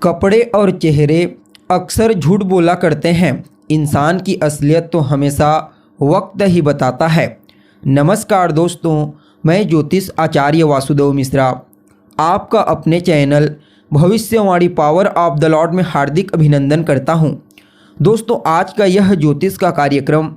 कपड़े और चेहरे अक्सर झूठ बोला करते हैं। इंसान की असलियत तो हमेशा वक्त ही बताता है। नमस्कार दोस्तों, मैं ज्योतिष आचार्य वासुदेव मिश्रा आपका अपने चैनल भविष्यवाणी पावर ऑफ द लॉर्ड में हार्दिक अभिनंदन करता हूं। दोस्तों, आज का यह ज्योतिष का कार्यक्रम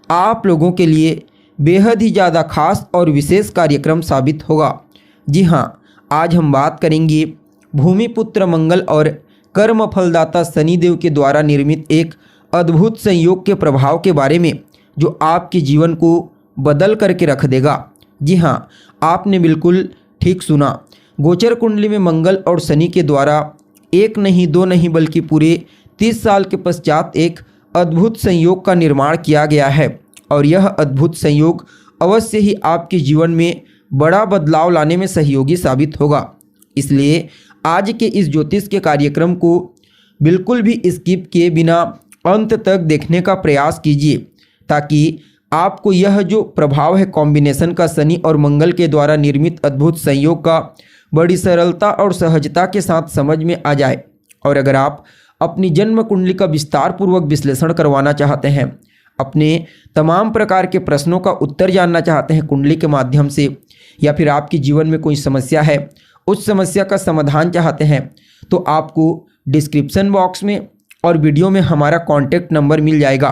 आप लोगों के लिए बेहद ही ज़्यादा खास और विशेष कार्यक्रम साबित होगा। जी हाँ, आज हम बात करेंगे भूमिपुत्र मंगल और कर्म फलदाता शनिदेव के द्वारा निर्मित एक अद्भुत संयोग के प्रभाव के बारे में, जो आपके जीवन को बदल करके रख देगा। जी हाँ, आपने बिल्कुल ठीक सुना। गोचर कुंडली में मंगल और शनि के द्वारा एक नहीं दो नहीं बल्कि पूरे 30 साल के पश्चात एक अद्भुत संयोग का निर्माण किया गया है और यह अद्भुत संयोग अवश्य ही आपके जीवन में बड़ा बदलाव लाने में सहयोगी साबित होगा। इसलिए आज के इस ज्योतिष के कार्यक्रम को बिल्कुल भी स्किप किए बिना अंत तक देखने का प्रयास कीजिए, ताकि आपको यह जो प्रभाव है कॉम्बिनेशन का शनि और मंगल के द्वारा निर्मित अद्भुत संयोग का बड़ी सरलता और सहजता के साथ समझ में आ जाए। और अगर आप अपनी जन्म कुंडली का विस्तार पूर्वक विश्लेषण करवाना चाहते हैं, अपने तमाम प्रकार के प्रश्नों का उत्तर जानना चाहते हैं कुंडली के माध्यम से, या फिर आपके जीवन में कोई समस्या है, उस समस्या का समाधान चाहते हैं, तो आपको डिस्क्रिप्शन बॉक्स में और वीडियो में हमारा कॉन्टैक्ट नंबर मिल जाएगा,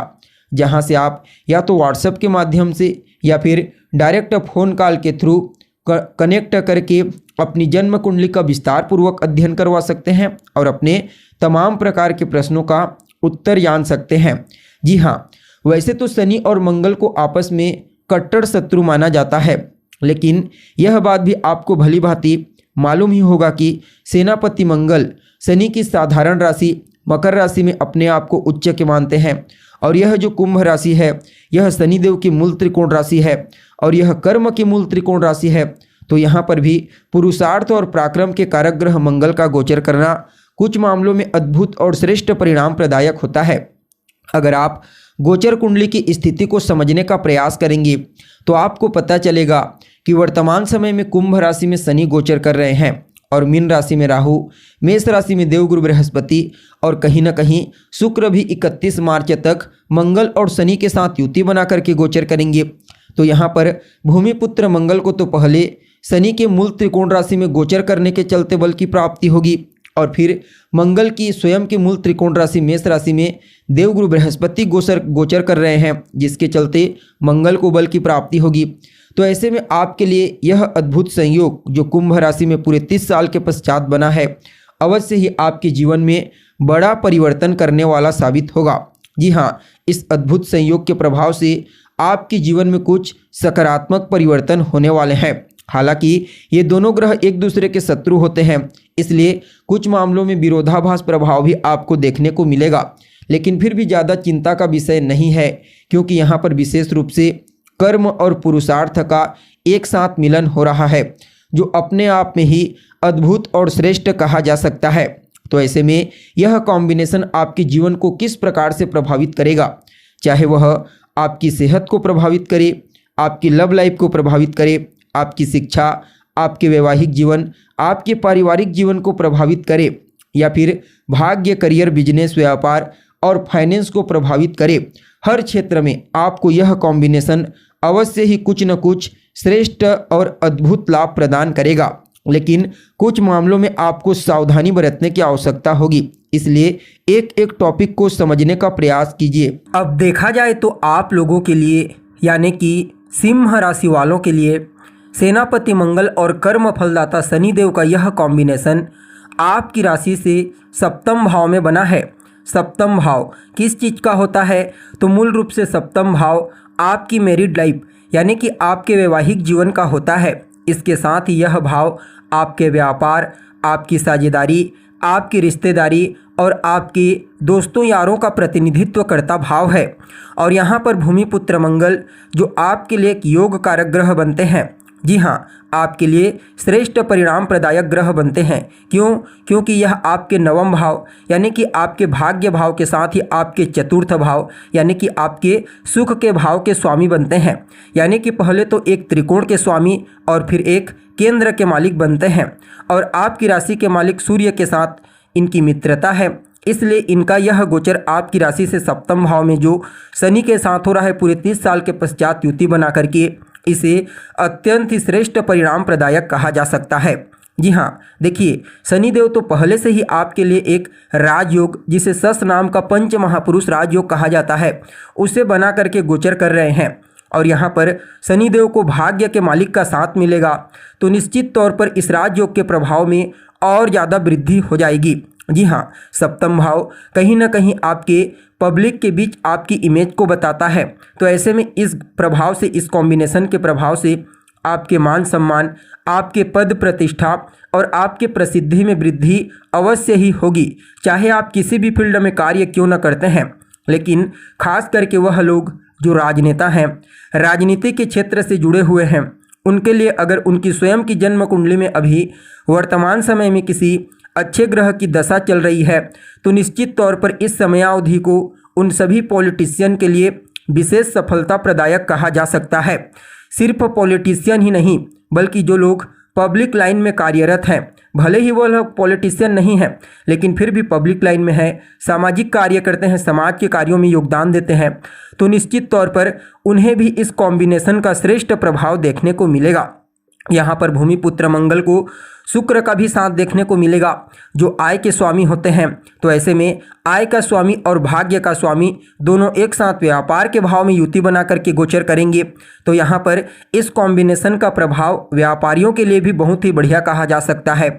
जहां से आप या तो व्हाट्सएप के माध्यम से या फिर डायरेक्ट फ़ोन कॉल के थ्रू कनेक्ट करके अपनी जन्म कुंडली का विस्तार पूर्वक अध्ययन करवा सकते हैं और अपने तमाम प्रकार के प्रश्नों का उत्तर जान सकते हैं। जी हाँ, वैसे तो शनि और मंगल को आपस में कट्टर शत्रु माना जाता है, लेकिन यह बात भी आपको भली भांति मालूम ही होगा कि सेनापति मंगल शनि की साधारण राशि मकर राशि में अपने आप को उच्च के मानते हैं, और यह जो कुंभ राशि है यह शनिदेव की मूल त्रिकोण राशि है और यह कर्म की मूल त्रिकोण राशि है। तो यहाँ पर भी पुरुषार्थ और पराक्रम के कारक ग्रह मंगल का गोचर करना कुछ मामलों में अद्भुत और श्रेष्ठ परिणाम प्रदायक होता है। अगर आप गोचर कुंडली की स्थिति को समझने का प्रयास करेंगे तो आपको पता चलेगा कि वर्तमान समय में कुंभ राशि में शनि गोचर कर रहे हैं और मीन राशि में राहु, मेष राशि में देवगुरु बृहस्पति और कहीं ना कहीं शुक्र भी 31 मार्च तक मंगल और शनि के साथ युति बना करके गोचर करेंगे। तो यहाँ पर भूमिपुत्र मंगल को तो पहले शनि के मूल त्रिकोण राशि में गोचर करने के चलते बल की प्राप्ति होगी, और फिर मंगल की स्वयं की मूल त्रिकोण राशि मेष राशि में देवगुरु बृहस्पति गोचर कर रहे हैं, जिसके चलते मंगल को बल की प्राप्ति होगी। तो ऐसे में आपके लिए यह अद्भुत संयोग जो कुंभ राशि में पूरे 30 साल के पश्चात बना है, अवश्य ही आपके जीवन में बड़ा परिवर्तन करने वाला साबित होगा। जी हाँ, इस अद्भुत संयोग के प्रभाव से आपके जीवन में कुछ सकारात्मक परिवर्तन होने वाले हैं। हालांकि ये दोनों ग्रह एक दूसरे के शत्रु होते हैं, इसलिए कुछ मामलों में विरोधाभास प्रभाव भी आपको देखने को मिलेगा, लेकिन फिर भी ज़्यादा चिंता का विषय नहीं है, क्योंकि यहाँ पर विशेष रूप से कर्म और पुरुषार्थ का एक साथ मिलन हो रहा है, जो अपने आप में ही अद्भुत और श्रेष्ठ कहा जा सकता है। तो ऐसे में यह कॉम्बिनेशन आपके जीवन को किस प्रकार से प्रभावित करेगा, चाहे वह आपकी सेहत को प्रभावित करे, आपकी लव लाइफ को प्रभावित करे, आपकी शिक्षा, आपके वैवाहिक जीवन, आपके पारिवारिक जीवन को प्रभावित करे, या फिर भाग्य, करियर, बिजनेस, व्यापार और फाइनेंस को प्रभावित करे, हर क्षेत्र में आपको यह कॉम्बिनेशन अवश्य ही कुछ न कुछ श्रेष्ठ और अद्भुत लाभ प्रदान करेगा। लेकिन कुछ मामलों में आपको सावधानी बरतने की आवश्यकता होगी, इसलिए एक एक टॉपिक को समझने का प्रयास कीजिए। अब देखा जाए तो आप लोगों के लिए, यानी कि सिंह राशि वालों के लिए, सेनापति मंगल और कर्म फलदाता शनिदेव का यह कॉम्बिनेशन आपकी राशि से सप्तम भाव में बना है। सप्तम भाव किस चीज़ का होता है? तो मूल रूप से सप्तम भाव आपकी मैरिड लाइफ यानी कि आपके वैवाहिक जीवन का होता है। इसके साथ ही यह भाव आपके व्यापार, आपकी साझेदारी, आपकी रिश्तेदारी और आपके दोस्तों यारों का प्रतिनिधित्व करता भाव है। और यहाँ पर भूमिपुत्र मंगल जो आपके लिए एक योग कारक ग्रह बनते हैं, जी हाँ, आपके लिए श्रेष्ठ परिणाम प्रदायक ग्रह बनते हैं। क्यों? क्योंकि यह आपके नवम भाव यानी कि आपके भाग्य भाव के साथ ही आपके चतुर्थ भाव यानी कि आपके सुख के भाव के स्वामी बनते हैं। यानी कि पहले तो एक त्रिकोण के स्वामी और फिर एक केंद्र के मालिक बनते हैं। और आपकी राशि के मालिक सूर्य के साथ इनकी मित्रता है, इसलिए इनका यह गोचर आपकी राशि से सप्तम भाव में जो शनि के साथ हो रहा है पूरे 30 साल के पश्चात युति बना करके इसे अत्यंत ही श्रेष्ठ परिणाम प्रदायक कहा जा सकता है। जी हाँ, देखिए शनिदेव तो पहले से ही आपके लिए एक राजयोग, जिसे सस नाम का पंच महापुरुष राजयोग कहा जाता है, उसे बना करके गोचर कर रहे हैं। और यहाँ पर शनिदेव को भाग्य के मालिक का साथ मिलेगा तो निश्चित तौर पर इस राजयोग के प्रभाव में और ज़्यादा वृद्धि हो जाएगी। जी हाँ, सप्तम भाव कहीं ना कहीं आपके पब्लिक के बीच आपकी इमेज को बताता है, तो ऐसे में इस प्रभाव से, इस कॉम्बिनेशन के प्रभाव से आपके मान सम्मान, आपके पद प्रतिष्ठा और आपके प्रसिद्धि में वृद्धि अवश्य ही होगी, चाहे आप किसी भी फील्ड में कार्य क्यों न करते हैं। लेकिन खास करके वह लोग जो राजनेता हैं, राजनीति के क्षेत्र से जुड़े हुए हैं, उनके लिए अगर उनकी स्वयं की जन्म कुंडली में अभी वर्तमान समय में किसी अच्छे ग्रह की दशा चल रही है तो निश्चित तौर पर इस समयावधि को उन सभी पॉलिटिशियन के लिए विशेष सफलता प्रदायक कहा जा सकता है। सिर्फ पॉलिटिशियन ही नहीं बल्कि जो लोग पब्लिक लाइन में कार्यरत हैं, भले ही वो लोग पॉलिटिशियन नहीं हैं लेकिन फिर भी पब्लिक लाइन में है, सामाजिक कार्य करते हैं, समाज के कार्यों में योगदान देते हैं, तो निश्चित तौर पर उन्हें भी इस कॉम्बिनेशन का श्रेष्ठ प्रभाव देखने को मिलेगा। यहाँ पर भूमिपुत्र मंगल को शुक्र का भी साथ देखने को मिलेगा जो आय के स्वामी होते हैं। तो ऐसे में आय का स्वामी और भाग्य का स्वामी दोनों एक साथ व्यापार के भाव में युति बना करके गोचर करेंगे। तो यहाँ पर इस कॉम्बिनेशन का प्रभाव व्यापारियों के लिए भी बहुत ही बढ़िया कहा जा सकता है।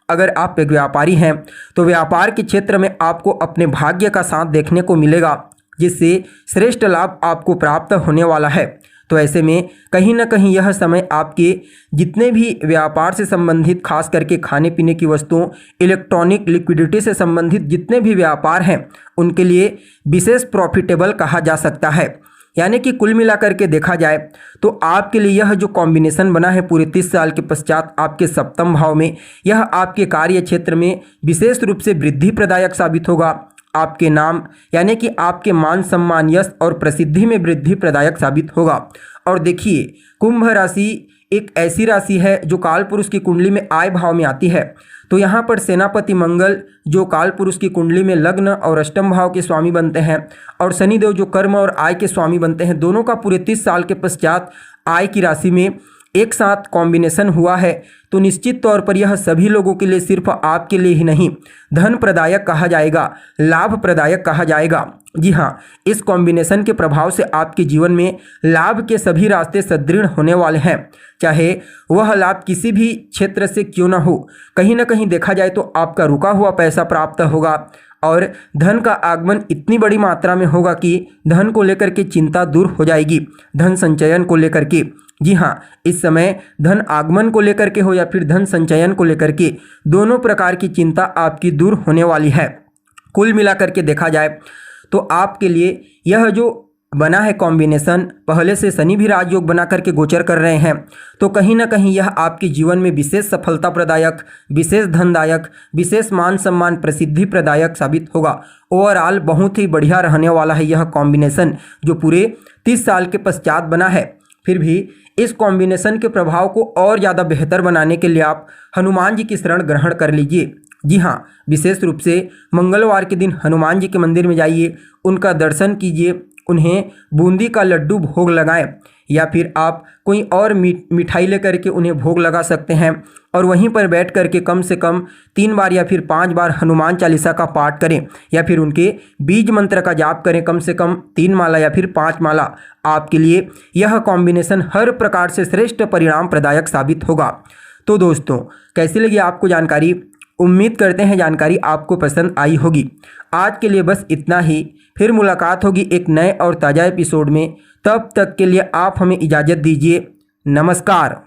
अगर आप एक व्यापारी हैं तो व्यापार के क्षेत्र में आपको अपने भाग्य का साथ देखने को मिलेगा, जिससे श्रेष्ठ लाभ आपको प्राप्त होने वाला है। तो ऐसे में कहीं ना कहीं यह समय आपके जितने भी व्यापार से संबंधित, खास करके खाने पीने की वस्तुओं, इलेक्ट्रॉनिक, लिक्विडिटी से संबंधित जितने भी व्यापार हैं उनके लिए विशेष प्रॉफिटेबल कहा जा सकता है। यानी कि कुल मिलाकर के देखा जाए तो आपके लिए यह जो कॉम्बिनेशन बना है पूरे 30 साल के पश्चात आपके सप्तम भाव में, यह आपके कार्य क्षेत्र में विशेष रूप से वृद्धि प्रदायक साबित होगा। आपके नाम यानी कि आपके मान सम्मान, यश और प्रसिद्धि में वृद्धि प्रदायक साबित होगा। और देखिए, कुंभ राशि एक ऐसी राशि है जो कालपुरुष की कुंडली में आय भाव में आती है। तो यहाँ पर सेनापति मंगल जो कालपुरुष की कुंडली में लग्न और अष्टम भाव के स्वामी बनते हैं, और शनिदेव जो कर्म और आय के स्वामी बनते हैं, दोनों का पूरे 30 साल के पश्चात आय की राशि में एक साथ कॉम्बिनेशन हुआ है। तो निश्चित तौर पर यह सभी लोगों के लिए, सिर्फ आपके लिए ही नहीं, धन प्रदायक कहा जाएगा, लाभ प्रदायक कहा जाएगा। जी हाँ, इस कॉम्बिनेशन के प्रभाव से आपके जीवन में लाभ के सभी रास्ते सुदृढ़ होने वाले हैं, चाहे वह लाभ किसी भी क्षेत्र से क्यों ना हो। कहीं ना कहीं देखा जाए तो आपका रुका हुआ पैसा प्राप्त होगा और धन का आगमन इतनी बड़ी मात्रा में होगा कि धन को लेकर के चिंता दूर हो जाएगी, धन संचयन को लेकर के। जी हाँ, इस समय धन आगमन को लेकर के हो या फिर धन संचयन को लेकर के, दोनों प्रकार की चिंता आपकी दूर होने वाली है। कुल मिलाकर के देखा जाए तो आपके लिए यह जो बना है कॉम्बिनेशन, पहले से शनि भी राजयोग बना करके गोचर कर रहे हैं, तो कहीं ना कहीं यह आपके जीवन में विशेष सफलता प्रदायक, विशेष धनदायक, विशेष मान सम्मान, प्रसिद्धि प्रदायक साबित होगा। ओवरऑल बहुत ही बढ़िया रहने वाला है यह कॉम्बिनेशन जो पूरे 30 साल के पश्चात बना है। फिर भी इस कॉम्बिनेशन के प्रभाव को और ज़्यादा बेहतर बनाने के लिए आप हनुमान जी की शरण ग्रहण कर लीजिए। जी हाँ, विशेष रूप से मंगलवार के दिन हनुमान जी के मंदिर में जाइए, उनका दर्शन कीजिए, उन्हें बूंदी का लड्डू भोग लगाएं, या फिर आप कोई और मिठाई लेकर के उन्हें भोग लगा सकते हैं। और वहीं पर बैठ करके कम से कम 3 बार या फिर 5 बार हनुमान चालीसा का पाठ करें, या फिर उनके बीज मंत्र का जाप करें, कम से कम 3 माला या फिर 5 माला। आपके लिए यह कॉम्बिनेशन हर प्रकार से श्रेष्ठ परिणाम प्रदायक साबित होगा। तो दोस्तों, कैसी लगी आपको जानकारी? उम्मीद करते हैं जानकारी आपको पसंद आई होगी। आज के लिए बस इतना ही, फिर मुलाकात होगी एक नए और ताज़ा एपिसोड में। तब तक के लिए आप हमें इजाज़त दीजिए। नमस्कार।